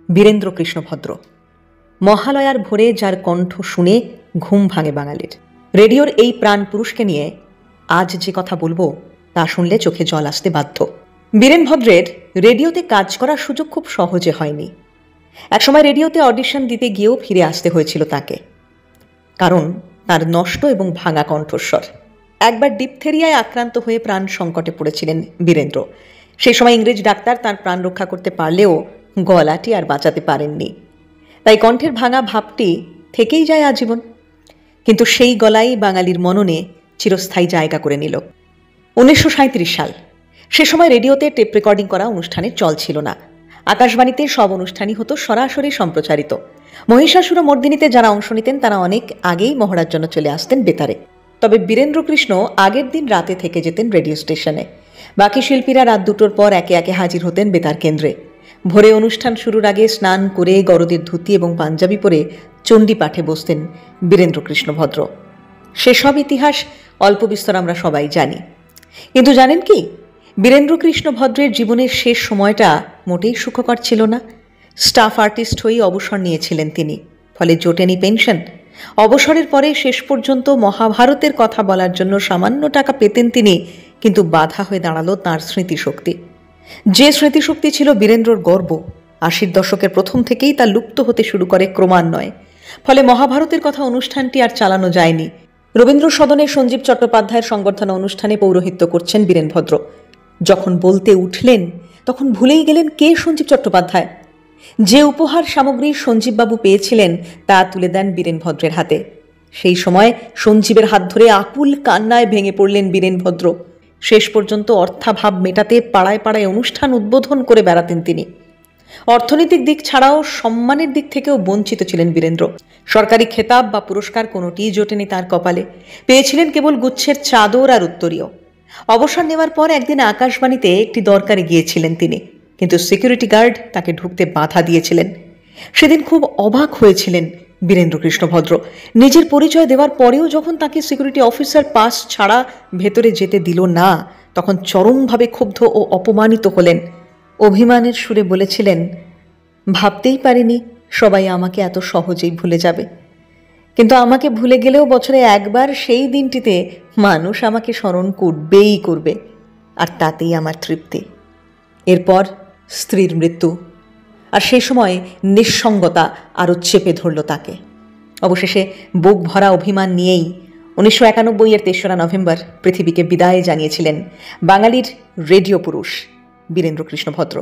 বীরেন্দ্র কৃষ্ণ ভদ্র। মহালয়ার ভোরে যার কণ্ঠ শুনে ঘুম ভাঙে বাঙালির। রেডিওর এই প্রাণ পুরুষকে নিয়ে আজ যে কথা বলবো তা শুনলে চোখে জল আসতে বাধ্য। বীরেন ভদ্রের রেডিওতে কাজ করার সুযোগ খুব সহজে হয়নি। একসময় রেডিওতে অডিশন দিতে গিয়েও ফিরে আসতে হয়েছিল তাকে, কারণ তার নষ্ট এবং ভাঙা কণ্ঠস্বর। একবার ডিপথেরিয়ায় আক্রান্ত হয়ে প্রাণ সংকটে পড়েছিলেন বীরেন্দ্র। সেই সময় ইংরেজ ডাক্তার তার প্রাণ রক্ষা করতে পারলেও গলাটি আর বাঁচাতে পারেননি। তাই কণ্ঠের ভাঙা ভাবটি থেকেই যায় আজীবন। কিন্তু সেই গলাই বাঙালির মননে চিরস্থায়ী জায়গা করে নিল। 1937 সাল। সে সময় রেডিওতে টেপ রেকর্ডিং করা অনুষ্ঠানের চল ছিল না। আকাশবাণীতে সব অনুষ্ঠানই হতো সরাসরি সম্প্রচারিত। মহিষাসুর মর্দিনীতে যারা অংশ নিতেন তারা অনেক আগেই মহড়ার জন্য চলে আসতেন বেতারে। তবে বীরেন্দ্র কৃষ্ণ আগের দিন রাতে থেকে যেতেন রেডিও স্টেশনে। বাকি শিল্পীরা রাত 2টোর পর একে একে হাজির হতেন বেতার কেন্দ্রে। ভোরে অনুষ্ঠান শুরুর আগে স্নান করে গরদের ধুতি এবং পাঞ্জাবি পরে চণ্ডী পাঠে বসতেন বীরেন্দ্র কৃষ্ণ ভদ্র। সেসব ইতিহাস অল্প বিস্তর আমরা সবাই জানি। কিন্তু জানেন কি, বীরেন্দ্র কৃষ্ণ ভদ্রের জীবনের শেষ সময়টা মোটেই সুখকর ছিল না। স্টাফ আর্টিস্ট হয়েই অবসর নিয়েছিলেন তিনি, ফলে জোটেনি পেনশন। অবসরের পরে শেষ পর্যন্ত মহাভারতের কথা বলার জন্য সামান্য টাকা পেতেন তিনি, কিন্তু বাধা হয়ে দাঁড়ালো তাঁর স্মৃতিশক্তি। যে স্মৃতিশক্তি ছিল বীরেন্দ্রর গর্ব, 80-র দশকের প্রথম থেকেই তা লুপ্ত হতে শুরু করে ক্রমান্বয়ে। ফলে মহাভারতের কথা অনুষ্ঠানটি আর চালানো যায়নি। রবীন্দ্র সদনে সঞ্জীব চট্টোপাধ্যায়ের সংবর্ধনা অনুষ্ঠানে পৌরোহিত্য করছেন বীরেন ভদ্র। যখন বলতে উঠলেন তখন ভুলেই গেলেন কে সঞ্জীব চট্টোপাধ্যায়। যে উপহার সামগ্রী সঞ্জীববাবু পেয়েছিলেন তা তুলে দেন বীরেন ভদ্রের হাতে। সেই সময় সঞ্জীবের হাত ধরে আকুল কান্নায় ভেঙে পড়লেন বীরেন ভদ্র। শেষ পর্যন্ত অর্থাভাব মেটাতে পাড়ায় পাড়ায় অনুষ্ঠান উদ্বোধন করে বেড়াতেন তিনি। অর্থনৈতিক দিক ছাড়াও সম্মানের দিক থেকেও বঞ্চিত ছিলেন বীরেন্দ্র। সরকারি খেতাব বা পুরস্কার কোনোটিই জোটেনি তার কপালে। পেয়েছিলেন কেবল গুচ্ছের চাদর আর উত্তরীয়। অবসর নেওয়ার পর একদিন আকাশবাণীতে একটি দরকারে গিয়েছিলেন তিনি, কিন্তু সিকিউরিটি গার্ড তাকে ঢুকতে বাধা দিয়েছিলেন। সেদিন খুব অবাক হয়েছিলেন বীরেন্দ্র কৃষ্ণ ভদ্র। নিজের পরিচয় দেওয়ার পরেও যখন তাকে সিকিউরিটি অফিসার পাস ছাড়া ভেতরে যেতে দিল না, তখন চরমভাবে ক্ষুব্ধ ও অপমানিত হলেন। অভিমানের সুরে বলেছিলেন, ভাবতেই পারিনি সবাই আমাকে এত সহজেই ভুলে যাবে, কিন্তু আমাকে ভুলে গেলেও বছরে একবার সেই দিনটিতে মানুষ আমাকে স্মরণ করবেই করবে, আর তাতেই আমার তৃপ্তি। এরপর স্ত্রীর মৃত্যু, আর সেই সময় নিঃসঙ্গতা আরও চেপে ধরল তাকে। অবশেষে বুক ভরা অভিমান নিয়েই 1991-এর 3রা নভেম্বর পৃথিবীকে বিদায় জানিয়েছিলেন বাঙালির রেডিও পুরুষ বীরেন্দ্র কৃষ্ণ ভদ্র।